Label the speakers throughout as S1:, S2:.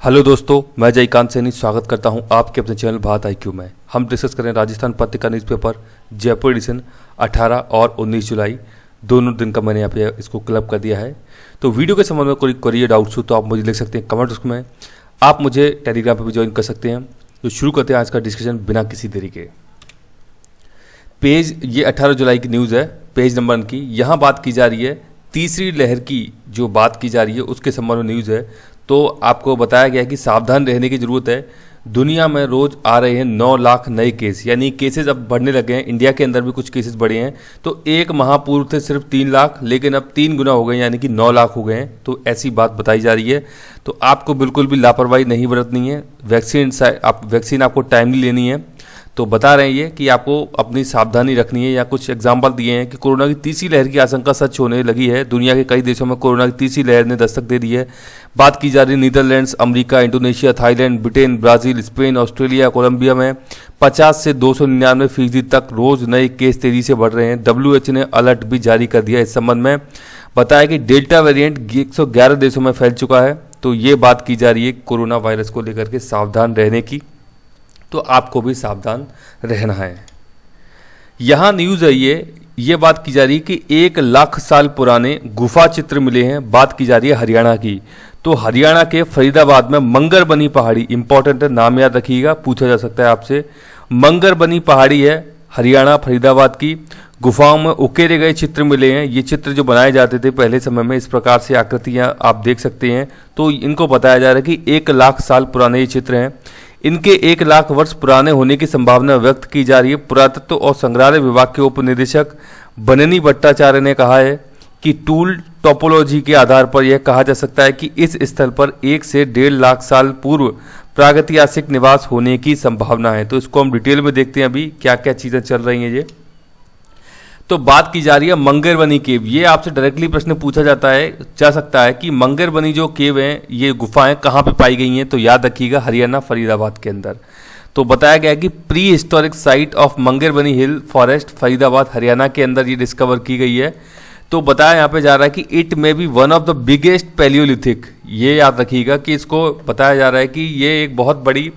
S1: Hello दोस्तों, मैं जयकांत सैनी स्वागत करता हूं आपके अपने चैनल बात IQ में। हम डिस्कस करें राजस्थान पत्रिका न्यूज़पेपर जयपुर एडिशन 18 और 19 जुलाई दोनों दिन का मैंने यहाँ पे इसको क्लब कर दिया है। तो वीडियो के संबंध में कोई क्वेरी डाउट्स हो तो आप मुझे लिख सकते हैं कमेंट बॉक्स में। आप मुझे टेलीग्राम पर भी ज्वाइन कर सकते हैं। तो शुरू करते हैं आज का डिस्कशन बिना किसी देरी के। पेज ये 18 जुलाई की न्यूज़ है, पेज नंबर की। यहाँ बात की जा रही है तीसरी लहर की, जो बात की जा रही है उसके संबंध में न्यूज़ है। तो आपको बताया गया है कि सावधान रहने की ज़रूरत है। दुनिया में रोज़ आ रहे हैं 9 लाख नए केस, यानी केसेस अब बढ़ने लगे हैं। इंडिया के अंदर भी कुछ केसेस बढ़े हैं। तो एक माह पूर्व थे सिर्फ 3 लाख, लेकिन अब 3 गुना हो गए, यानी कि 9 लाख हो गए हैं। तो ऐसी बात बताई जा रही है। तो आपको बिल्कुल भी लापरवाही नहीं बरतनी है। वैक्सीन आपको टाइमली लेनी है। तो बता रहे हैं ये कि आपको अपनी सावधानी रखनी है, या कुछ एग्जाम्पल दिए हैं कि कोरोना की तीसरी लहर की आशंका सच होने लगी है। दुनिया के कई देशों में कोरोना की तीसरी लहर ने दस्तक दे दी है। बात की जा रही है Netherlands, America, Indonesia, Thailand, Britain, Brazil, Spain, Australia, Colombia में 50 से 299% तक रोज नए केस तेजी से बढ़ रहे हैं। WHO ने अलर्ट भी जारी कर दिया इस संबंध में। बताया कि डेल्टा वेरिएंट 111 देशों में फैल चुका है। तो ये बात की जा रही है कोरोना वायरस को लेकर के सावधान रहने की। तो आपको भी सावधान रहना है। यहाँ न्यूज़ है ये बात की जा रही है कि 1 लाख साल पुराने गुफा चित्र मिले हैं। बात की जा रही है हरियाणा की। तो हरियाणा के फरीदाबाद में मंगरबनी पहाड़ी, इंपॉर्टेंट है, नाम याद रखिएगा, पूछा जा सकता है आपसे। मंगरबनी पहाड़ी है हरियाणा फरीदाबाद की। गुफाओं में उकेरे गए चित्र मिले हैं। ये चित्र जो बनाए जाते थे पहले समय में, इस प्रकार से आकृतियां आप देख सकते हैं। तो इनको बताया जा रहा है कि 1 लाख साल पुराने ये चित्र हैं। इनके 1 लाख वर्ष पुराने होने की संभावना व्यक्त की जा रही है। पुरातत्व और संग्रहालय विभाग के उप निदेशक बननी भट्टाचार्य ने कहा है कि टूल टोपोलॉजी के आधार पर यह कहा जा सकता है कि इस स्थल पर 1 से 1.5 लाख साल पूर्व प्रागैतिहासिक निवास होने की संभावना है। तो इसको हम डिटेल में देखते हैं अभी क्या क्या चीज़ें चल रही हैं ये। तो बात की जा रही है मंगरबनी केव। ये आपसे डायरेक्टली प्रश्न पूछा जा सकता है कि मंगरबनी जो केव हैं, ये गुफाएं कहाँ पे पाई गई हैं। तो याद रखिएगा हरियाणा फरीदाबाद के अंदर। तो बताया गया कि prehistoric site of Mangarbani hill forest Faridabad Haryana के अंदर ये डिस्कवर की गई है। तो बताया यहाँ पे जा रहा है कि it may be one of the biggest Palaeolithic. ये याद रखिएगा कि इसको बताया जा रहा है कि ये एक बहुत बड़ी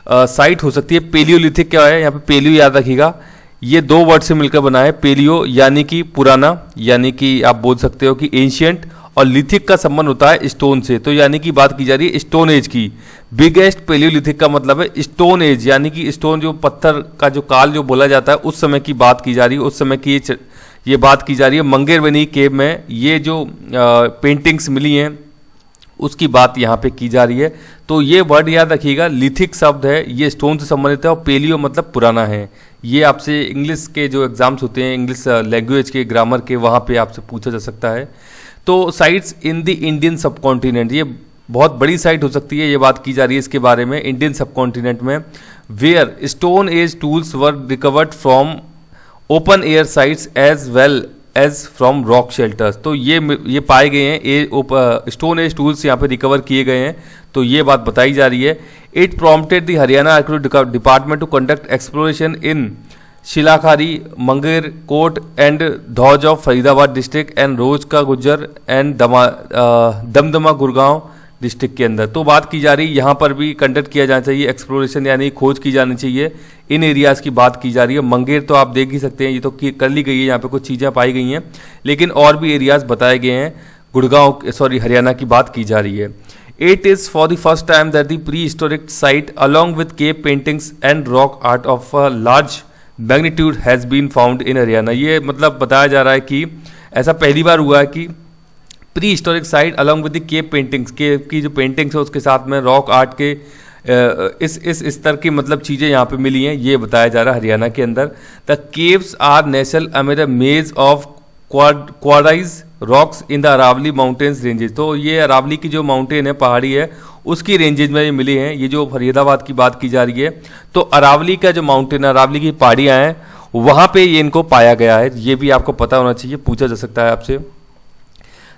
S1: साइट हो सकती है। पेलियोलिथिक क्या है, यहाँ पे पेलियो याद रखिएगा, ये 2 वर्ड से मिलकर बना है। पेलियो यानी कि पुराना, यानी कि आप बोल सकते हो कि एंशियंट, और लिथिक का संबंध होता है स्टोन से। तो यानी कि बात की जा रही है स्टोन एज की। बिगेस्ट पेलियोलिथिक का मतलब है स्टोन एज, यानी कि स्टोन जो पत्थर का जो काल जो बोला जाता है, उस समय की बात की जा रही है। उस समय की ये बात की जा रही है। मंगरबनी केव में ये जो पेंटिंग्स मिली हैं उसकी बात यहाँ पे की जा रही है। तो ये वर्ड याद रखिएगा, लिथिक शब्द है, ये स्टोन से संबंधित है, और पेलियो मतलब पुराना है। ये आपसे इंग्लिश के जो एग्जाम्स होते हैं, इंग्लिश लैंग्वेज के, ग्रामर के, वहाँ पे आपसे पूछा जा सकता है। तो साइट्स इन द इंडियन सब कॉन्टिनेंट, ये बहुत बड़ी साइट हो सकती है। ये बात की जा रही है इसके बारे में, इंडियन सब कॉन्टिनेंट में, where stone age tools were recovered from open air sites as well as from rock shelters. तो ये पाए गए हैं, स्टोन एज टूल्स यहाँ पे रिकवर किए गए हैं। तो ये बात बताई जा रही है। It prompted the Haryana archaeological department to conduct exploration in Shilakhari, Manger Kot and Dhauj of Faridabad district and Roj Ka Gujjar and Damdama Gurgaon district के अंदर। तो बात की जा रही है यहाँ पर भी कंडक्ट किया जाना चाहिए एक्सप्लोरेशन, यानी खोज की जानी चाहिए। इन एरियाज़ की बात की जा रही है। मंगेर तो आप देख ही सकते हैं, ये तो कर ली गई है, यहाँ पे कुछ चीज़ें पाई गई हैं, लेकिन और भी एरियाज़ बताए गए हैं। हरियाणा की बात की जा रही है। It is for the first time that the prehistoric site along with cave paintings and rock art of a large magnitude has been found in Haryana। ये मतलब बताया जा रहा है कि ऐसा पहली बार हुआ है कि prehistoric site along with the cave paintings, cave की जो पेंटिंग्स है उसके साथ में रॉक आर्ट के इस स्तर की मतलब चीज़ें यहाँ पे मिली हैं। ये बताया जा रहा है हरियाणा के अंदर। The caves are natural amid maze of quartzite rocks in the Aravalli mountains ranges. तो ये अरावली की जो माउंटेन है, पहाड़ी है, उसकी रेंजेज में ये मिले हैं। ये जो फरीदाबाद की बात की जा रही है, तो अरावली का जो माउंटेन है, अरावली की पहाड़ियाँ हैं, वहाँ पे ये इनको पाया गया है। ये भी आपको पता होना चाहिए, पूछा जा सकता है आपसे।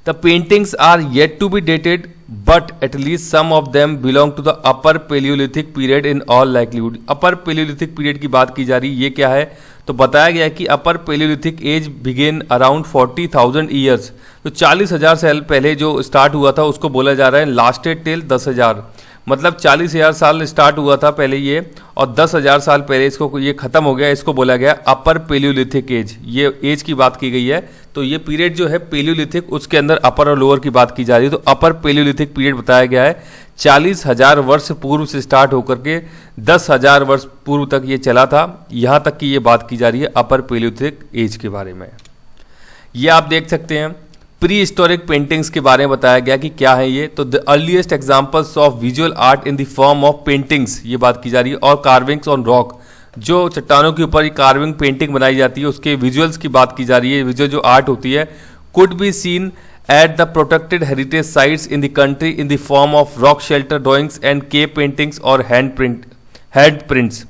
S1: The paintings are yet to be dated, but at least some of them belong to the upper Paleolithic period in all likelihood। upper Paleolithic period की बात की जा रही है। ये क्या है, तो बताया गया कि upper palaeolithic age began around 40,000 years. तो 40,000 साल पहले जो स्टार्ट हुआ था उसको बोला जा रहा है लास्टेड टिल 10,000। मतलब 40,000 साल स्टार्ट हुआ था पहले ये, और 10,000 साल पहले इसको ये खत्म हो गया। इसको बोला गया अपर पेलियोलिथिक एज। ये एज की बात की गई है, तो ये पीरियड जो है पेलियोलिथिक, उसके अंदर अपर और लोअर की बात की जा रही है। तो अपर पेलियोलिथिक पीरियड बताया गया है 40,000 वर्ष पूर्व से स्टार्ट होकर के 10,000 वर्ष पूर्व तक ये चला था। यहाँ तक की ये बात की जा रही है अपर पेलियोलिथिक एज के बारे में। ये आप देख सकते हैं प्री हिस्टोरिक पेंटिंग्स के बारे में बताया गया कि क्या है ये। तो the earliest examples of visual art in the form of paintings, ये बात की जा रही है। और कार्विंग्स ऑन रॉक, जो चट्टानों के ऊपर कार्विंग पेंटिंग बनाई जाती है उसके विजुअल्स की बात की जा रही है। विजुअल जो आर्ट होती है could be seen at the protected heritage sites in the country in the form of rock shelter drawings and cave paintings और हैंड प्रिंट्स।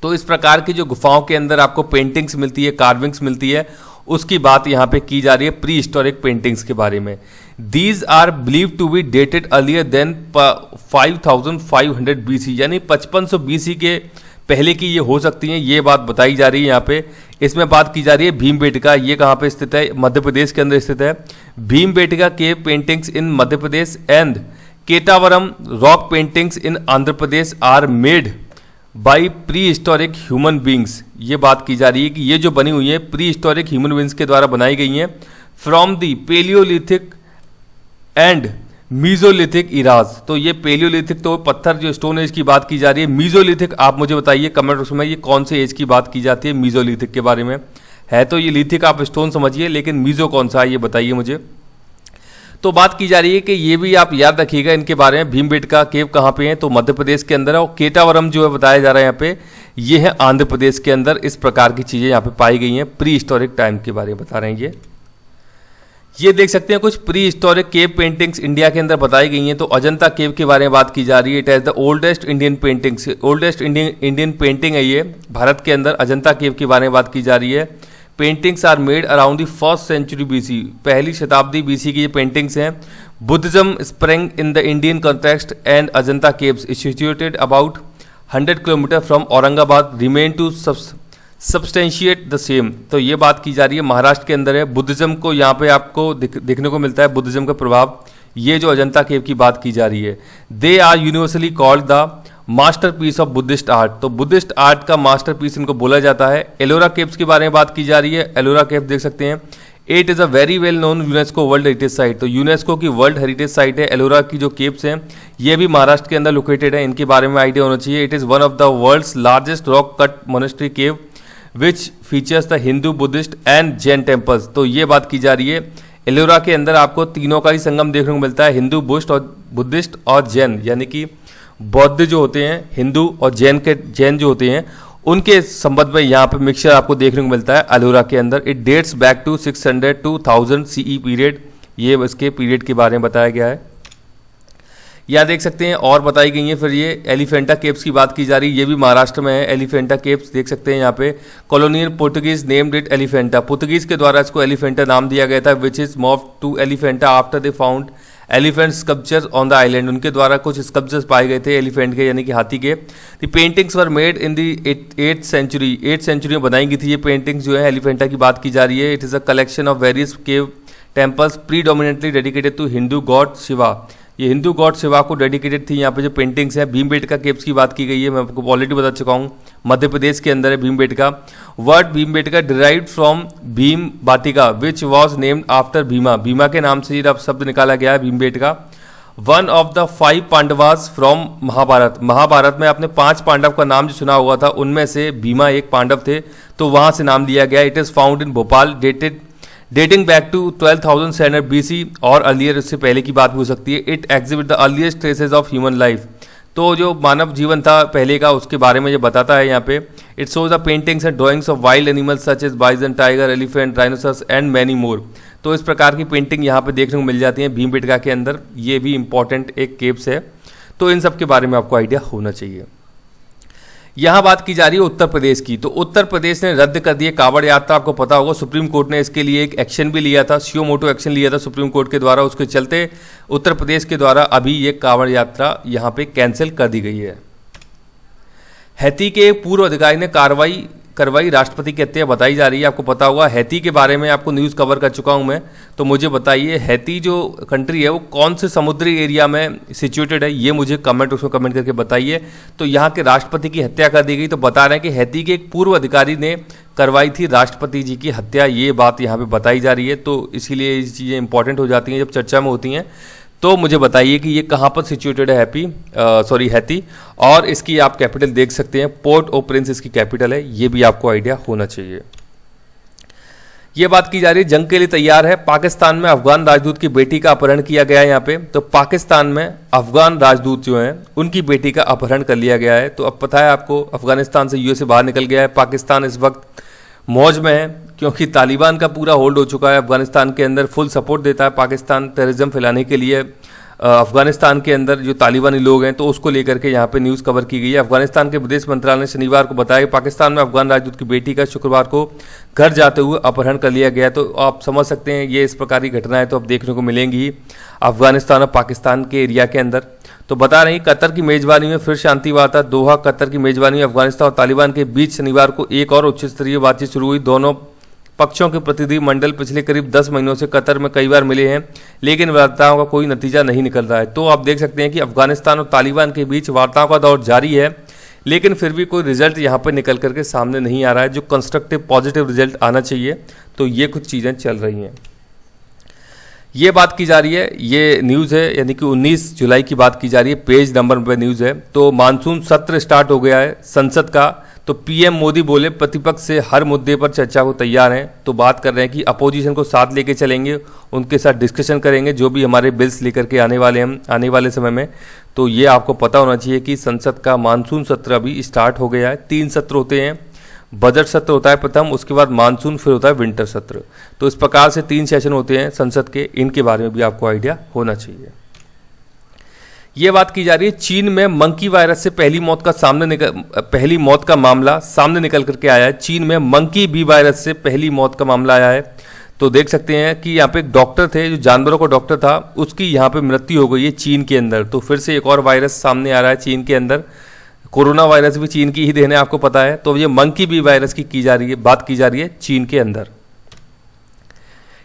S1: तो इस प्रकार की जो गुफाओं के अंदर आपको पेंटिंग्स मिलती है, कार्विंग्स मिलती है, उसकी बात यहाँ पे की जा रही है प्री हिस्टोरिक पेंटिंग्स के बारे में। These are believe to be dated earlier than 5500 BC, यानी 5500 BC के पहले की ये हो सकती हैं, ये बात बताई जा रही है यहाँ पे। इसमें बात की जा रही है भीमबेटका, ये कहाँ पे स्थित है? मध्य प्रदेश के अंदर स्थित है। भीमबेटका के paintings in Madhya Pradesh and Ketavaram rock paintings in Andhra Pradesh are made by prehistoric human beings. ये बात की जा रही है कि ये जो बनी हुई है प्री हिस्टोरिक ह्यूमन बींग्स के द्वारा बनाई गई हैं from the Palaeolithic and Mesolithic eras. तो ये पेलियोलिथिक तो पत्थर जो स्टोन एज की बात की जा रही है। मीजोलिथिक आप मुझे बताइए कमेंट बॉक्स में, ये कौन से एज की बात की जाती है मीजोलिथिक के बारे में? है तो ये लिथिक आप स्टोन समझिए, लेकिन मीजो कौन सा है ये बताइए मुझे। तो बात की जा रही है कि ये भी आप याद रखिएगा इनके बारे में। भीमबेटका केव कहाँ पे है? तो मध्य प्रदेश के अंदर है। और केटावरम जो है बताया जा रहा है यहाँ पे, ये है आंध्र प्रदेश के अंदर। इस प्रकार की चीजें यहाँ पे पाई गई हैं। प्री हिस्टोरिक टाइम के बारे में बता रहे हैं ये देख सकते हैं कुछ pre historic cave paintings India के अंदर बताई गई हैं। तो अजंता केव के बारे में बात की जा रही है। It is the oldest Indian paintings, oldest Indian painting है ये भारत के अंदर। अजंता केव के बारे में बात की जा रही है। Paintings are made around the 1st century BC, पहली शताब्दी BC की ये पेंटिंग्स हैं। Buddhism spring in the Indian context and Ajanta caves situated about 100 kilometres from Aurangabad remain to substantiate the same. तो ये बात की जा रही है महाराष्ट्र के अंदर है। बुद्धिज्म को यहाँ पे आपको देखने को मिलता है, बुद्धिज्म का प्रभाव। ये जो अजंता केव की बात की जा रही है, they are universally called the masterpiece of Buddhist art. तो बुद्धिस्ट आर्ट का मास्टरपीस इनको बोला जाता है। एलोरा केव्स के बारे में बात की जा रही है। एलोरा केव देख सकते हैं। It is a very well known UNESCO world heritage site. तो यूनेस्को की वर्ल्ड हेरिटेज साइट है एलोरा की जो केव्स हैं, ये भी महाराष्ट्र के अंदर लोकेटेड है। इनके बारे में आइडिया होना चाहिए। It is one of the world's largest rock cut monastery cave which features the Hindu, Buddhist and Jain temples. तो ये बात की जा रही है। एलोरा के अंदर आपको तीनों का ही संगम देखने को मिलता है, हिंदू, बुद्धिस्ट और जैन, यानी कि बौद्ध जो होते हैं हिंदू और जैन जो होते हैं उनके संबंध में यहाँ पे मिक्सचर आपको देखने को मिलता है एलोरा के अंदर। It dates back to 600 to 1000 CE period. ये इसके पीरियड के बारे में बताया गया है। यहाँ देख सकते हैं और बताई गई हैं। फिर ये एलिफेंटा केव्स की बात की जा रही है। ये भी महाराष्ट्र में है। एलिफेंटा केव्स देख सकते हैं यहाँ पे। Colonial Portuguese named it Elephanta. पुर्तगीज के द्वारा इसको एलिफेंटा नाम दिया गया था। Which is moved to Elephanta after they found elephant sculptures on the island. उनके द्वारा कुछ स्कल्पचर्स पाए गए थे एलिफेंट के, यानी कि हाथी के। The paintings were made in the 8th century। 8th century में बनाई गई थी ये पेंटिंग्स जो है। एलिफेंटा की बात की जा रही है। It is a collection of various cave temples predominantly dedicated to Hindu god Shiva. ये हिंदू गॉड शिवा को डेडिकेटेड थी यहाँ पे जो पेंटिंग्स है। भीमबेटका केव्स की बात की गई है, मैं आपको ऑलरेडी बता चुका हूँ। मध्य प्रदेश के अंदर है Bhimbetka. Word Bhimbetka derived from Bhim Batika which was named after Bhima. Bhima के नाम से ये शब्द निकाला गया है Bhimbetka. One of the 5 Pandavas from Mahabharata. Mahabharata में आपने 5 पांडव का नाम जो सुना हुआ था, उनमें से भीमा एक पांडव थे, तो वहां से नाम लिया गया। It is found in Bhopal, dating back to 12,700 BC और अर्लियर, इससे पहले की बात हो सकती है। It exhibit the earliest traces of human life. तो जो मानव जीवन था पहले का, उसके बारे में ये बताता है यहाँ पे। It shows the paintings and drawings of wild animals such as bison, tiger, elephant, rhinoceros and many more. तो इस प्रकार की पेंटिंग यहाँ पे देखने को मिल जाती है भीमबेटका के अंदर। ये भी इंपॉर्टेंट एक केव्स है, तो इन सब के बारे में आपको आइडिया होना चाहिए। यहाँ बात की जा रही है उत्तर प्रदेश की। तो उत्तर प्रदेश ने रद्द कर दिए कांवड़ यात्रा। आपको पता होगा सुप्रीम कोर्ट ने इसके लिए एक एक्शन भी लिया था, सुओ मोटो एक्शन लिया था सुप्रीम कोर्ट के द्वारा। उसके चलते उत्तर प्रदेश के द्वारा अभी ये कांवड़ यात्रा यहाँ पे कैंसिल कर दी गई है। हैती के पूर्व अधिकारी ने कार्रवाई कार्रवाई राष्ट्रपति की हत्या बताई जा रही है। आपको पता होगा हैती के बारे में आपको न्यूज़ कवर कर चुका हूं मैं, तो मुझे बताइए हैती जो कंट्री है वो कौन से समुद्री एरिया में सिचुएटेड है, ये मुझे उसमें कमेंट करके बताइए। तो यहाँ के राष्ट्रपति की हत्या कर दी गई, तो बता रहे हैं कि हैती के एक पूर्व अधिकारी ने करवाई थी राष्ट्रपति जी की हत्या, ये बात यहाँ पे बताई जा रही है। तो इसीलिए ये चीज़ें इंपॉर्टेंट हो जाती हैं जब चर्चा में होती हैं। तो मुझे बताइए कि ये कहाँ पर सिचुएटेड है हैती, और इसकी आप कैपिटल देख सकते हैं, पोर्ट ओ प्रिंस इसकी कैपिटल है, ये भी आपको आइडिया होना चाहिए। ये बात की जा रही है जंग के लिए तैयार है। पाकिस्तान में अफगान राजदूत की बेटी का अपहरण किया गया है यहाँ पे। तो पाकिस्तान में अफगान राजदूत जो हैं उनकी बेटी का अपहरण कर लिया गया है। तो अब पता है आपको अफगानिस्तान से यूएसए बाहर निकल गया है। पाकिस्तान इस वक्त मौज में है क्योंकि तालिबान का पूरा होल्ड हो चुका है अफगानिस्तान के अंदर। फुल सपोर्ट देता है पाकिस्तान टेररिज्म फैलाने के लिए अफगानिस्तान के अंदर जो तालिबानी लोग हैं, तो उसको लेकर के यहाँ पे न्यूज़ कवर की गई है। अफगानिस्तान के विदेश मंत्रालय ने शनिवार को बताया कि पाकिस्तान में अफगान राजदूत की बेटी का शुक्रवार को घर जाते हुए अपहरण कर लिया गया। तो आप समझ सकते हैं ये इस प्रकार की घटनाएं तो अब देखने को मिलेंगी ही अफगानिस्तान और पाकिस्तान के एरिया के अंदर। तो बता रहे हैं कतर की मेजबानी में फिर शांति वार्ता, दोहा कतर की मेजबानी में अफगानिस्तान और तालिबान के बीच शनिवार को एक और उच्च स्तरीय बातचीत शुरू हुई। दोनों पक्षों के प्रतिनिधि मंडल पिछले करीब 10 महीनों से कतर में कई बार मिले हैं, लेकिन वार्ताओं का कोई नतीजा नहीं निकल रहा है। तो आप देख सकते हैं कि अफगानिस्तान और तालिबान के बीच वार्ताओं का दौर जारी है, लेकिन फिर भी कोई रिजल्ट यहाँ पर निकल करके सामने नहीं आ रहा है जो कंस्ट्रक्टिव पॉजिटिव रिजल्ट आना चाहिए। तो ये कुछ चीज़ें चल रही हैं। ये बात की जा रही है, ये न्यूज़ है यानी कि 19 जुलाई की बात की जा रही है, पेज नंबर पे न्यूज़ है। तो मानसून सत्र स्टार्ट हो गया है संसद का। तो पीएम मोदी बोले प्रतिपक्ष से हर मुद्दे पर चर्चा को तैयार हैं। तो बात कर रहे हैं कि अपोजिशन को साथ लेके चलेंगे, उनके साथ डिस्कशन करेंगे जो भी हमारे बिल्स लेकर के आने वाले हैं आने वाले समय में। तो ये आपको पता होना चाहिए कि संसद का मानसून सत्र अभी स्टार्ट हो गया है। 3 सत्र होते हैं, बजट सत्र होता है प्रथम, उसके बाद मानसून, फिर होता है विंटर सत्र। तो इस प्रकार से 3 सेशन होते हैं संसद के, इनके बारे में भी आपको आइडिया होना चाहिए। ये बात की जा रही है चीन में मंकी वायरस से पहली मौत का मामला सामने निकल करके आया है। चीन में मंकी बी वायरस से पहली मौत का मामला आया है। तो देख सकते हैं कि यहाँ पे एक डॉक्टर थे जो जानवरों का डॉक्टर था, उसकी यहाँ पे मृत्यु हो गई है चीन के अंदर। तो फिर से एक और वायरस सामने आ रहा है चीन के अंदर। कोरोना वायरस भी चीन की ही देन है, आपको पता है। तो ये मंकी बी वायरस की बात की जा रही है चीन के अंदर।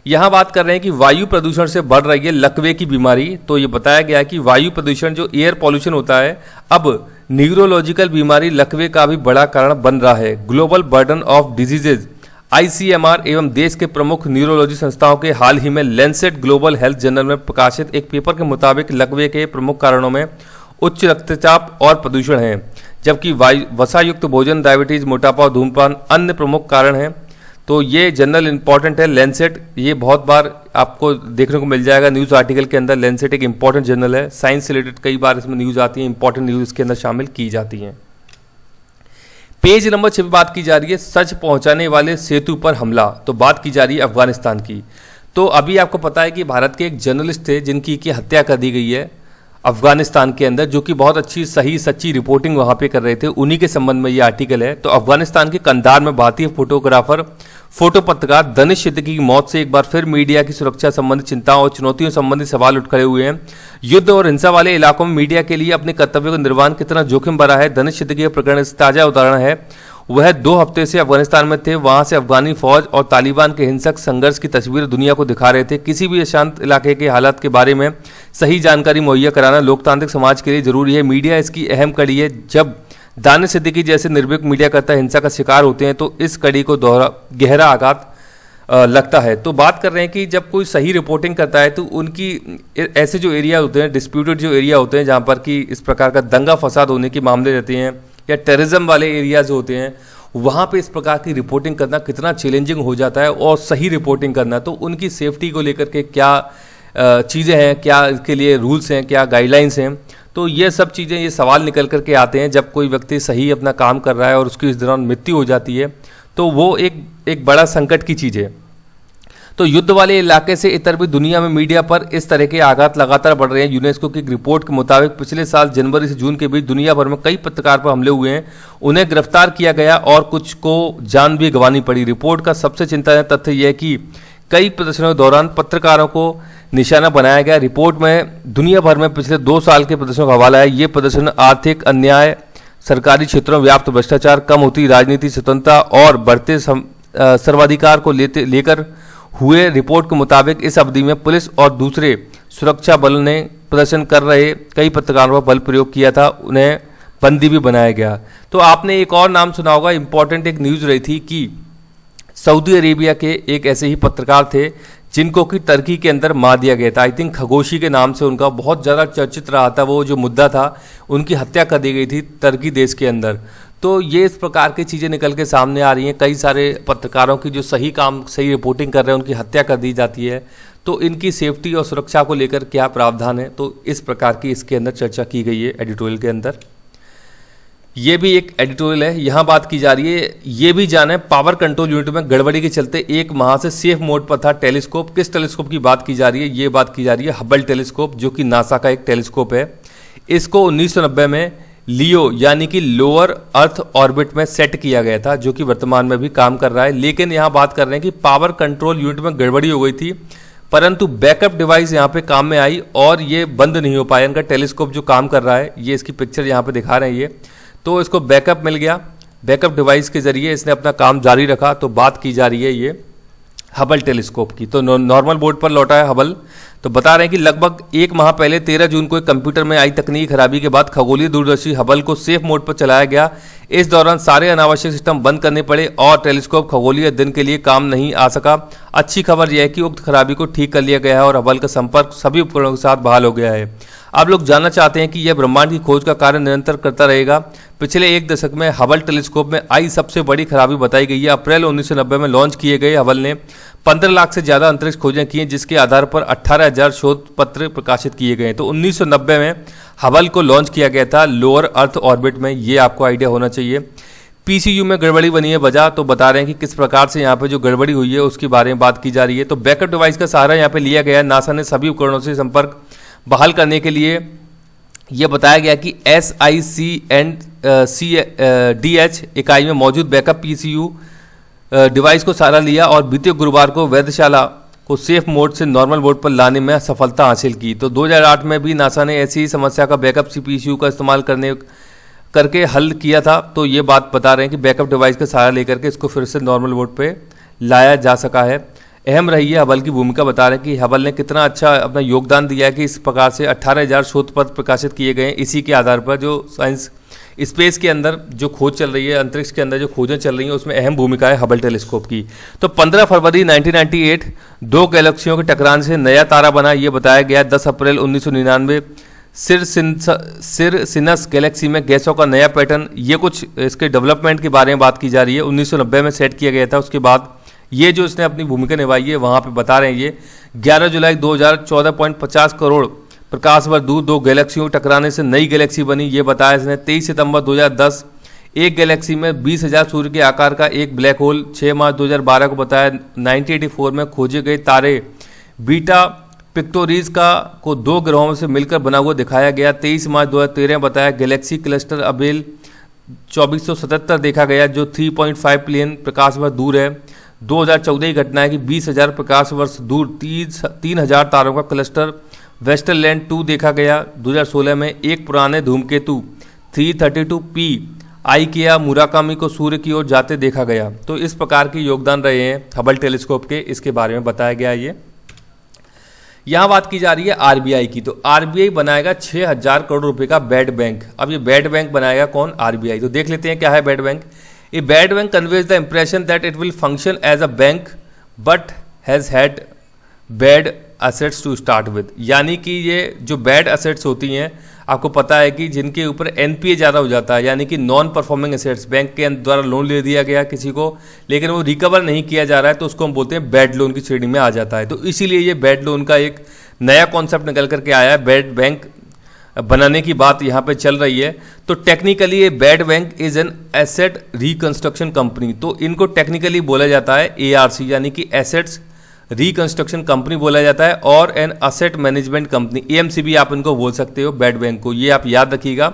S1: यहां बात कर रहे हैं कि वायु प्रदूषण से बढ़ रही है लकवे की बीमारी। तो ये बताया गया है कि वायु प्रदूषण जो एयर पॉल्यूशन होता है, अब न्यूरोलॉजिकल बीमारी लकवे का भी बड़ा कारण बन रहा है। Global burden of diseases ICMR एवं देश के प्रमुख न्यूरोलॉजी संस्थाओं के हाल ही में लैंसेट ग्लोबल हेल्थ जर्नल में प्रकाशित एक पेपर के मुताबिक लकवे के प्रमुख कारणों में उच्च रक्तचाप और प्रदूषण है, जबकि वसायुक्त भोजन, डायबिटीज, मोटापा, धूम्रपान अन्य प्रमुख कारण हैं। तो ये जर्नल इंपॉर्टेंट है लैंसेट, ये बहुत बार आपको देखने को मिल जाएगा न्यूज़ आर्टिकल के अंदर। लैंसेट एक इंपॉर्टेंट जर्नल है, साइंस से रिलेटेड कई बार इसमें न्यूज़ आती है, इंपॉर्टेंट न्यूज़ इसके अंदर शामिल की जाती हैं। पेज नंबर 6 पर बात की जा रही है सच पहुंचाने वाले सेतु पर हमला। तो बात की जा रही है अफगानिस्तान की। तो अभी आपको पता है कि भारत के एक जर्नलिस्ट थे जिनकी की हत्या कर दी गई है अफगानिस्तान के अंदर, जो कि बहुत अच्छी सही सच्ची रिपोर्टिंग वहां पे कर रहे थे। उन्हीं के संबंध में ये आर्टिकल है। तो अफगानिस्तान के कंधार में भारतीय फोटोग्राफर फोटो पत्रकार दनिश सिद्दीकी की मौत से एक बार फिर मीडिया की सुरक्षा संबंधी चिंताओं और चुनौतियों संबंधी सवाल उठ खड़े हुए हैं। युद्ध और हिंसा वाले इलाकों में मीडिया के लिए अपने कर्तव्यों का निर्वहन कितना जोखिम भरा है, दनिश सिद्दीकी का प्रकरण ताजा उदाहरण है। वह 2 हफ्ते से अफगानिस्तान में थे, वहां से अफगानी फौज और तालिबान के हिंसक संघर्ष की तस्वीर दुनिया को दिखा रहे थे। किसी भी अशांत इलाके के हालात के बारे में सही जानकारी मुहैया कराना लोकतांत्रिक समाज के लिए जरूरी है। मीडिया इसकी अहम कड़ी है। जब दानिश सिद्दीकी जैसे निर्भीक मीडियाकर्ता हिंसा का शिकार होते हैं तो इस कड़ी को गहरा आघात लगता है। तो बात कर रहे हैं कि जब कोई सही रिपोर्टिंग करता है तो उनकी ऐसे जो एरिया होते हैं, डिस्प्यूटेड जो एरिया होते हैं, जहाँ पर कि इस प्रकार का दंगा फसाद होने के मामले रहते हैं या टेररिज्म वाले एरियाज होते हैं, वहाँ पे इस प्रकार की रिपोर्टिंग करना कितना चैलेंजिंग हो जाता है और सही रिपोर्टिंग करना। तो उनकी सेफ्टी को लेकर के क्या चीज़ें हैं, क्या इसके लिए रूल्स हैं, क्या गाइडलाइंस हैं, तो ये सब चीज़ें, ये सवाल निकल करके आते हैं जब कोई व्यक्ति सही अपना काम कर रहा है और उसकी इस दौरान मृत्यु हो जाती है, तो वो एक बड़ा संकट की चीज़ है। तो युद्ध वाले इलाके से इतर भी दुनिया में मीडिया पर इस तरह के आघात लगातार बढ़ रहे हैं। यूनेस्को की एक रिपोर्ट के मुताबिक पिछले साल जनवरी से जून के बीच दुनिया भर में कई पत्रकार पर हमले हुए हैं, उन्हें गिरफ्तार किया गया और कुछ को जान भी गंवानी पड़ी। रिपोर्ट का सबसे चिंताजनक तथ्य यह है कि कई प्रदर्शनों के दौरान पत्रकारों को निशाना बनाया गया। रिपोर्ट में दुनिया भर में पिछले 2 साल के प्रदर्शनों का हवाला है। ये प्रदर्शन आर्थिक अन्याय, सरकारी क्षेत्रों में व्याप्त भ्रष्टाचार, कम होती राजनीति स्वतंत्रता और बढ़ते सर्वाधिकार को लेकर हुए रिपोर्ट के मुताबिक इस अवधि में पुलिस और दूसरे सुरक्षा बल ने प्रदर्शन कर रहे कई पत्रकारों पर बल प्रयोग किया था, उन्हें बंदी भी बनाया गया। तो आपने एक और नाम सुना होगा, इंपॉर्टेंट एक न्यूज़ रही थी कि सऊदी अरेबिया के एक ऐसे ही पत्रकार थे जिनको कि टर्की के अंदर मार दिया गया था। आई थिंक खगोशी के नाम से उनका बहुत ज़्यादा चर्चित रहा था, वो जो मुद्दा था, उनकी हत्या कर दी गई थी टर्की देश के अंदर। तो ये इस प्रकार की चीज़ें निकल के सामने आ रही हैं, कई सारे पत्रकारों की जो सही काम सही रिपोर्टिंग कर रहे हैं उनकी हत्या कर दी जाती है। तो इनकी सेफ्टी और सुरक्षा को लेकर क्या प्रावधान है, तो इस प्रकार की इसके अंदर चर्चा की गई है एडिटोरियल के अंदर। ये भी एक एडिटोरियल है, यहाँ बात की जा रही है, ये भी जाने पावर कंट्रोल यूनिट में गड़बड़ी के चलते एक माह से सेफ मोड पर था टेलीस्कोप। किस टेलीस्कोप की बात की जा रही है, ये बात की जा रही है हबल टेलीस्कोप, जो कि नासा का एक टेलीस्कोप है। इसको 1990 में लियो यानी कि लोअर अर्थ ऑर्बिट में सेट किया गया था, जो कि वर्तमान में भी काम कर रहा है। लेकिन यहाँ बात कर रहे हैं कि पावर कंट्रोल यूनिट में गड़बड़ी हो गई थी, परंतु बैकअप डिवाइस यहाँ पे काम में आई और ये बंद नहीं हो पाया। इनका टेलीस्कोप जो काम कर रहा है, ये इसकी पिक्चर यहाँ पे दिखा रहे हैं ये, तो इसको बैकअप मिल गया, बैकअप डिवाइस के जरिए इसने अपना काम जारी रखा। तो बात की जा रही है ये हबल टेलीस्कोप की। तो नॉर्मल बोर्ड पर लौटा है हबल। तो बता रहे हैं कि लगभग एक माह पहले 13 जून को एक कंप्यूटर में आई तकनीकी खराबी के बाद खगोलीय दूरदर्शी हबल को सेफ मोड पर चलाया गया। इस दौरान सारे अनावश्यक सिस्टम बंद करने पड़े और टेलीस्कोप खगोलीय दिन के लिए काम नहीं आ सका। अच्छी खबर यह है कि उक्त खराबी को ठीक कर लिया गया है और हबल का संपर्क सभी उपकरणों के साथ बहाल हो गया है। आप लोग जानना चाहते हैं कि यह ब्रह्मांड की खोज का कार्य निरंतर करता रहेगा। पिछले एक दशक में हबल टेलीस्कोप में आई सबसे बड़ी खराबी बताई गई है। अप्रैल 1990 में लॉन्च किए गए हबल ने 15 लाख से ज़्यादा अंतरिक्ष खोजें की हैं, जिसके आधार पर 18,000 शोध पत्र प्रकाशित किए गए। तो 1990 में हबल को लॉन्च किया गया था लोअर अर्थ ऑर्बिट में, ये आपको आइडिया होना चाहिए। पीसीयू में गड़बड़ी बनी है वजह, तो बता रहे हैं कि किस प्रकार से यहाँ पे जो गड़बड़ी हुई है उसके बारे में बात की जा रही है। तो बैकअप डिवाइस का सहारा यहाँ पे लिया गया है। नासा ने सभी उपकरणों से संपर्क बहाल करने के लिए यह बताया गया कि SIC एंड CDH इकाई में मौजूद बैकअप पीसीयू डिवाइस को सहारा लिया और बीते गुरुवार को वेधशाला को सेफ मोड से नॉर्मल मोड पर लाने में सफलता हासिल की। तो 2008 में भी नासा ने ऐसी ही समस्या का बैकअप पीसीयू का इस्तेमाल करके हल किया था। तो ये बात बता रहे हैं कि बैकअप डिवाइस का सहारा लेकर के इसको फिर से नॉर्मल मोड पे लाया जा सका है। अहम रही है हबल की भूमिका, बता रहे हैं कि हबल ने कितना अच्छा अपना योगदान दिया है कि इस प्रकार से 18,000 शोध पत्र प्रकाशित किए गए हैं। इसी के आधार पर जो साइंस स्पेस के अंदर जो खोज चल रही है, अंतरिक्ष के अंदर जो खोजें चल रही हैं, उसमें अहम भूमिका है हबल टेलीस्कोप की। तो 15 फरवरी 1998 दो गैलेक्सियों के टकराने से नया तारा बना, ये बताया गया। 10 अप्रैल 1999 सिरसिनस गैलेक्सी में गैसों का नया पैटर्न, ये कुछ इसके डेवलपमेंट के बारे में बात की जा रही है। 1990 में सेट किया गया था। उसके बाद ये जो इसने अपनी भूमिका निभाई है वहाँ पे बता रहे हैं ये 11 जुलाई 2014.50 करोड़ प्रकाश वर्ष दूर दो गैलेक्सियों टकराने से नई गैलेक्सी बनी, ये बताया इसने। 23 सितंबर 2010 एक गैलेक्सी में 20,000 सूर्य के आकार का एक ब्लैक होल। 6 मार्च 2012 को बताया 1984 में खोजे गए तारे बीटा पिक्टोरीज को दो ग्रहों से मिलकर बना हुआ दिखाया गया। 23 मार्च 2013 बताया गैलेक्सी क्लस्टर अबेल 2477 देखा गया, जो 3.5 बिलियन प्रकाश वर्ष दूर है। 2014 की घटना है कि 20,000 प्रकाश वर्ष दूर 3,000 तारों का क्लस्टर वेस्टरलैंड 2 देखा गया। 2016 में एक पुराने धूमकेतु 332P आइकिया मुराकामी को सूर्य की ओर जाते देखा गया। तो इस प्रकार के योगदान रहे हैं हबल टेलीस्कोप के, इसके बारे में बताया गया है। ये यहाँ बात की जा रही है आरबीआई की। तो आरबीआई बनाएगा 6,000 करोड़ रुपए का बैड बैंक। अब ये बैड बैंक बनाएगा कौन? आरबीआई। तो देख लेते हैं क्या है bad bank. A bad bank conveys the impression that it will function as a bank but has had bad assets to start with. यानी कि ये जो बैड असेट्स होती हैं, आपको पता है कि जिनके ऊपर एनपीए ज़्यादा हो जाता है, यानी कि नॉन परफॉर्मिंग एसेट्स, बैंक के द्वारा लोन ले दिया गया किसी को लेकिन वो रिकवर नहीं किया जा रहा है, तो उसको हम बोलते हैं बैड लोन की श्रेणी में आ जाता है। तो इसीलिए ये बैड लोन का एक नया कॉन्सेप्ट निकल करके आया है, बैड बैंक बनाने की बात यहाँ पे चल रही है। तो टेक्निकली ये bad bank is an asset reconstruction company. तो इनको टेक्निकली बोला जाता है एआरसी, यानी कि एसेट्स रिकंस्ट्रक्शन कंपनी बोला जाता है, और an asset management company, AMC भी आप इनको बोल सकते हो बैड बैंक को। ये आप याद रखिएगा,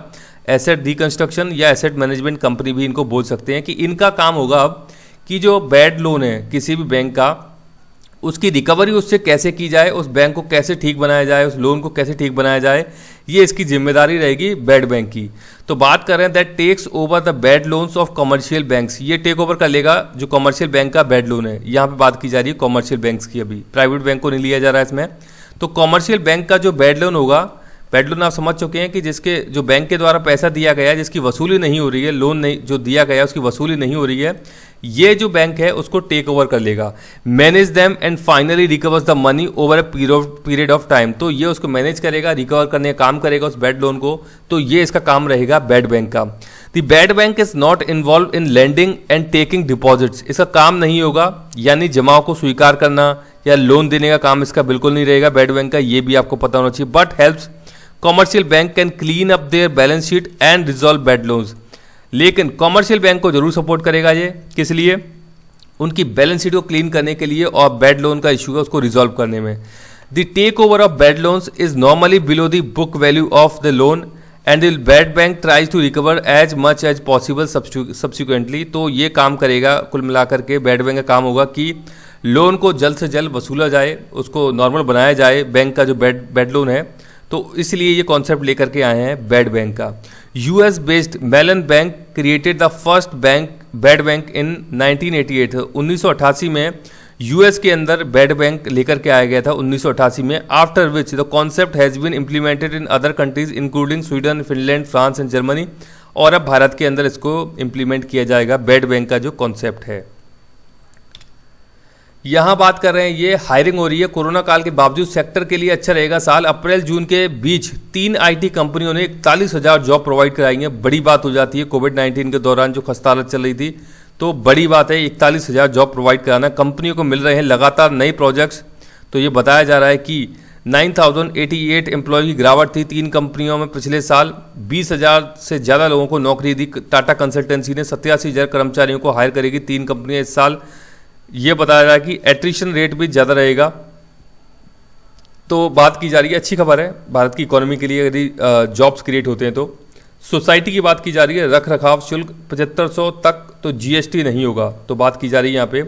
S1: एसेट रिकंस्ट्रक्शन या एसेट मैनेजमेंट कंपनी भी इनको बोल सकते हैं। कि इनका काम होगा अब कि जो बैड लोन है किसी भी बैंक का, उसकी रिकवरी उससे कैसे की जाए, उस बैंक को कैसे ठीक बनाया जाए, उस लोन को कैसे ठीक बनाया जाए, ये इसकी जिम्मेदारी रहेगी बैड बैंक की। तो बात कर रहे हैं that takes over the bad loans of commercial banks, ये टेक ओवर कर लेगा जो कमर्शियल बैंक का बैड लोन है। यहाँ पे बात की जा रही है कमर्शियल बैंक्स की, अभी प्राइवेट बैंक को नहीं लिया जा रहा है इसमें। तो कमर्शियल बैंक का जो बैड लोन होगा, बैड लोन आप समझ चुके हैं कि जिसके जो बैंक के द्वारा पैसा दिया गया है, जिसकी वसूली नहीं हो रही है, लोन नहीं जो दिया गया है उसकी वसूली नहीं हो रही है, ये जो बैंक है उसको टेक ओवर कर लेगा। Manage them and finally recovers the money over a period of time, तो ये उसको मैनेज करेगा, रिकवर करने का काम करेगा उस बैड लोन को। तो ये इसका काम रहेगा बैड बैंक का। The bad bank is not involve in lending and taking deposits, इसका काम नहीं होगा, यानी जमाओं को स्वीकार करना या लोन देने का काम इसका बिल्कुल नहीं रहेगा बैड बैंक का, ये भी आपको पता होना चाहिए। But helps commercial bank can clean up their balance sheet and resolve bad loans, लेकिन कॉमर्शियल बैंक को जरूर सपोर्ट करेगा ये, किस लिए? उनकी बैलेंस शीट को क्लीन करने के लिए और बैड लोन का इशू है उसको रिजॉल्व करने में। The take over of bad loans is normally below the book value of the loan and the bad bank tries to recover as much as possible subsequently, तो ये काम करेगा कुल मिलाकर के बैड बैंक का काम होगा कि लोन को जल्द से जल्द वसूला जाए, उसको नॉर्मल बनाया जाए बैंक का जो बैड लोन है। तो इसलिए ये कॉन्सेप्ट लेकर के आए हैं बैड बैंक का। US based Mellon bank created the first bad bank in 1988, 1988 में यूएस के अंदर बैड बैंक लेकर के आया गया था 1988 में। After which the concept has been implemented in other countries including Sweden, Finland, France and Germany, और अब भारत के अंदर इसको इम्प्लीमेंट किया जाएगा बैड बैंक का जो कॉन्सेप्ट है। यहाँ बात कर रहे हैं ये हायरिंग हो रही है कोरोना काल के बावजूद, सेक्टर के लिए अच्छा रहेगा साल। अप्रैल जून के बीच 3 आईटी कंपनियों ने 41,000 जॉब प्रोवाइड कराई हैं। बड़ी बात हो जाती है कोविड-19 के दौरान जो खस्ता हालत चल रही थी, तो बड़ी बात है 41,000 जॉब प्रोवाइड कराना। कंपनियों को मिल रहे हैं लगातार नए प्रोजेक्ट्स। तो ये बताया जा रहा है कि 9,088 एम्प्लॉय की गिरावट थी 3 कंपनियों में पिछले साल। 20,000 से ज़्यादा लोगों को नौकरी दी। टाटा कंसल्टेंसी ने 87,000 कर्मचारियों को हायर करेगी 3 कंपनियाँ इस साल। ये बताया जा रहा है कि एट्रिशन रेट भी ज़्यादा रहेगा। तो बात की जा रही है, अच्छी खबर है भारत की इकोनॉमी के लिए यदि जॉब्स क्रिएट होते हैं तो। सोसाइटी की बात की जा रही है, रख रखाव शुल्क 7500 तक तो जीएसटी नहीं होगा। तो बात की जा रही है यहाँ पे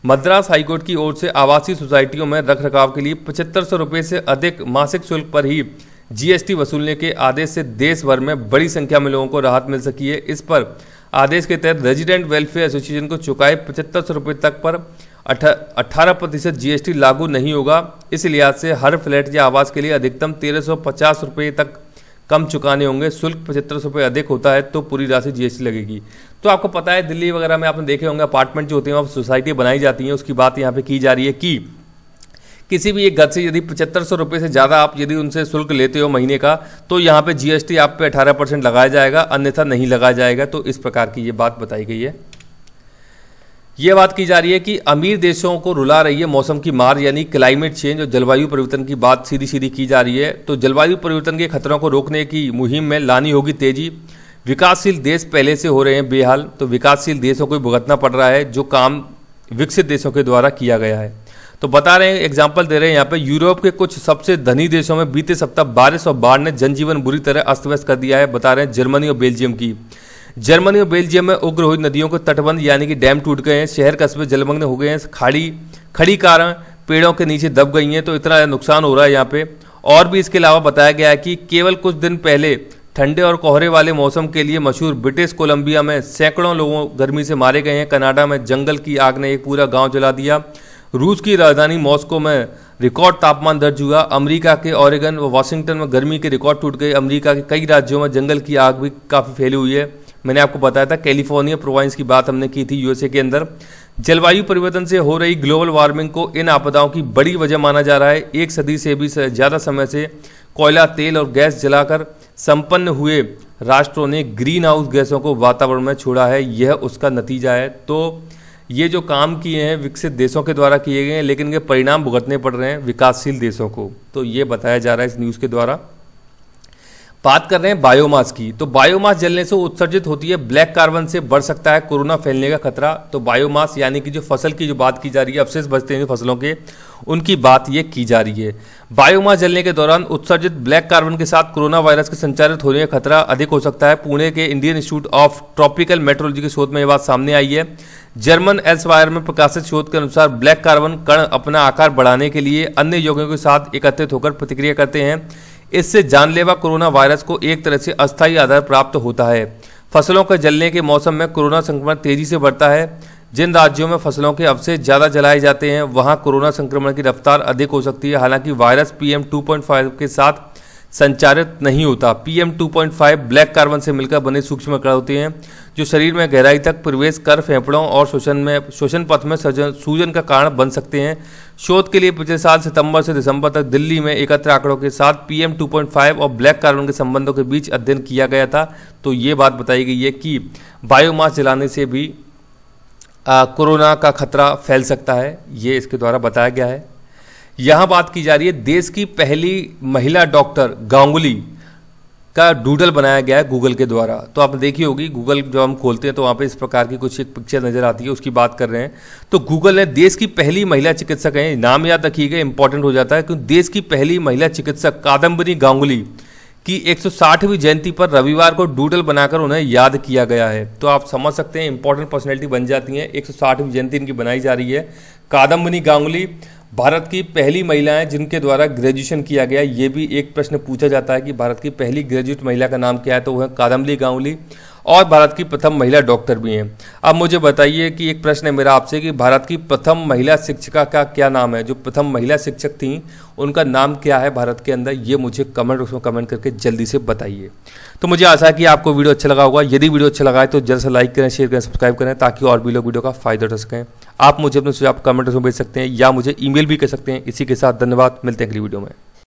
S1: मद्रास हाईकोर्ट की ओर से आवासीय सोसाइटियों में रख रखाव के लिए 7500 रुपये से अधिक मासिक शुल्क पर ही जीएसटी वसूलने के आदेश से देश भर में बड़ी संख्या में लोगों को राहत मिल सकी है। इस पर आदेश के तहत रेजिडेंट वेलफेयर एसोसिएशन को चुकाए 7500 रुपये तक पर 18% जीएसटी लागू नहीं होगा। इस लिहाज से हर फ्लैट या आवास के लिए अधिकतम 1350 रुपये तक कम चुकाने होंगे। शुल्क 7500 रुपये अधिक होता है तो पूरी राशि जीएसटी लगेगी। तो आपको पता है दिल्ली वगैरह में आपने देखे होंगे अपार्टमेंट जो होते हैं वहाँ सोसाइटी बनाई जाती हैं, उसकी बात यहाँ पे की जा रही है कि किसी भी एक घर से यदि 7500 रुपये से ज़्यादा आप यदि उनसे शुल्क लेते हो महीने का, तो यहाँ पे जीएसटी आप पे 18% लगाया जाएगा, अन्यथा नहीं लगाया जाएगा। तो इस प्रकार की ये बात बताई गई है। ये बात की जा रही है कि अमीर देशों को रुला रही है मौसम की मार, यानी क्लाइमेट चेंज और जलवायु परिवर्तन की बात सीधी सीधी की जा रही है। तो जलवायु परिवर्तन के खतरों को रोकने की मुहिम में लानी होगी तेजी। विकासशील देश पहले से हो रहे हैं बेहाल, तो विकासशील देशों को भुगतना पड़ रहा है जो काम विकसित देशों के द्वारा किया गया है। तो बता रहे हैं, एग्जाम्पल दे रहे हैं यहाँ पे, यूरोप के कुछ सबसे धनी देशों में बीते सप्ताह बारिश और बाढ़ ने जनजीवन बुरी तरह अस्त व्यस्त कर दिया है। बता रहे हैं जर्मनी और बेल्जियम की। जर्मनी और बेल्जियम में उग्र हुई नदियों के तटबंध यानी कि डैम टूट गए हैं, शहर कस्बे जलमग्न हो गए हैं, खड़ी कारें पेड़ों के नीचे दब गई हैं, तो इतना नुकसान हो रहा है यहाँ पे। और भी इसके अलावा बताया गया है कि केवल कुछ दिन पहले ठंडे और कोहरे वाले मौसम के लिए मशहूर ब्रिटिश कोलंबिया में सैकड़ों लोगों गर्मी से मारे गए हैं। कनाडा में जंगल की आग ने एक पूरा गांव जला दिया। रूस की राजधानी मॉस्को में रिकॉर्ड तापमान दर्ज हुआ। अमेरिका के ओरेगन व वाशिंगटन में गर्मी के रिकॉर्ड टूट गए। अमेरिका के कई राज्यों में जंगल की आग भी काफ़ी फैली हुई है। मैंने आपको बताया था कैलिफोर्निया प्रोविंस की बात हमने की थी यूएसए के अंदर। जलवायु परिवर्तन से हो रही ग्लोबल वार्मिंग को इन आपदाओं की बड़ी वजह माना जा रहा है। 1 सदी से भी ज़्यादा समय से कोयला, तेल और गैस जलाकर संपन्न हुए राष्ट्रों ने ग्रीन हाउस गैसों को वातावरण में छोड़ा है, यह उसका नतीजा है। तो ये जो काम किए हैं विकसित देशों के द्वारा किए गए हैं, लेकिन इनके परिणाम भुगतने पड़ रहे हैं विकासशील देशों को। तो ये बताया जा रहा है इस न्यूज़ के द्वारा। बात कर रहे हैं बायोमास की। तो बायोमास जलने से उत्सर्जित होती है ब्लैक कार्बन से बढ़ सकता है कोरोना फैलने का खतरा। तो बायोमास यानी कि जो फसल की जो बात की जा रही है, अवशेष बचते हैं जो फसलों के, उनकी बात ये की जा रही है। बायोमास जलने के दौरान उत्सर्जित ब्लैक कार्बन के साथ कोरोना वायरस के संचारित होने का खतरा अधिक हो सकता है। पुणे के Indian institute of tropical metrology के शोध में यह बात सामने आई है। जर्मन एल्सवायर में प्रकाशित शोध के अनुसार ब्लैक कार्बन कण अपना आकार बढ़ाने के लिए अन्य यौगिकों के साथ एकत्रित होकर प्रतिक्रिया करते हैं। इससे जानलेवा कोरोना वायरस को एक तरह से अस्थायी आधार प्राप्त होता है। फसलों के जलने के मौसम में कोरोना संक्रमण तेजी से बढ़ता है। जिन राज्यों में फसलों के अवशेष ज़्यादा जलाए जाते हैं वहां कोरोना संक्रमण की रफ्तार अधिक हो सकती है। हालांकि वायरस PM 2.5 के साथ संचारित नहीं होता। PM 2.5 ब्लैक कार्बन से मिलकर बने सूक्ष्म कण होते हैं जो शरीर में गहराई तक प्रवेश कर फेफड़ों और श्वसन पथ में सूजन का कारण बन सकते हैं। शोध के लिए पिछले साल सितंबर से दिसंबर तक दिल्ली में एकत्र आंकड़ों के साथ PM 2.5 और ब्लैक कार्बन के संबंधों के बीच अध्ययन किया गया था। तो ये बात बताई गई है कि बायोमास जलाने से भी कोरोना का खतरा फैल सकता है, ये इसके द्वारा बताया गया है। यहाँ बात की जा रही है देश की पहली महिला डॉक्टर गांगुली का डूडल बनाया गया है गूगल के द्वारा। तो आपने देखी होगी गूगल जब हम खोलते हैं तो वहाँ पे इस प्रकार की कुछ एक पिक्चर नज़र आती है, उसकी बात कर रहे हैं। तो गूगल ने देश की पहली महिला चिकित्सक है, नाम याद रखिएगा, इंपॉर्टेंट हो जाता है क्योंकि देश की पहली महिला चिकित्सक कादम्बरी गांगुली की 160वीं जयंती पर रविवार को डूडल बनाकर उन्हें याद किया गया है। तो आप समझ सकते हैं इंपॉर्टेंट पर्सनैलिटी बन जाती हैं। 160वीं जयंती इनकी बनाई जा रही है। कादम्बरी गांगुली भारत की पहली महिला हैं जिनके द्वारा ग्रेजुएशन किया गया। ये भी एक प्रश्न पूछा जाता है कि भारत की पहली ग्रेजुएट महिला का नाम क्या है, तो वह कादम्बरी गांगुली और भारत की प्रथम महिला डॉक्टर भी हैं। अब मुझे बताइए कि एक प्रश्न है मेरा आपसे कि भारत की प्रथम महिला शिक्षिका का क्या नाम है? जो प्रथम महिला शिक्षक थी उनका नाम क्या है भारत के अंदर? ये मुझे कमेंट बॉक्स में कमेंट करके जल्दी से बताइए। तो मुझे आशा है कि आपको वीडियो अच्छा लगा होगा। यदि वीडियो अच्छा लगा है तो जल्द से लाइक करें, शेयर करें, सब्सक्राइब करें ताकि और भी लोग वीडियो का फायदा उठा सकें। आप मुझे अपने सुझाव कमेंट में भेज सकते हैं या मुझे ईमेल भी कर सकते हैं। इसी के साथ धन्यवाद, मिलते हैं अगली वीडियो में।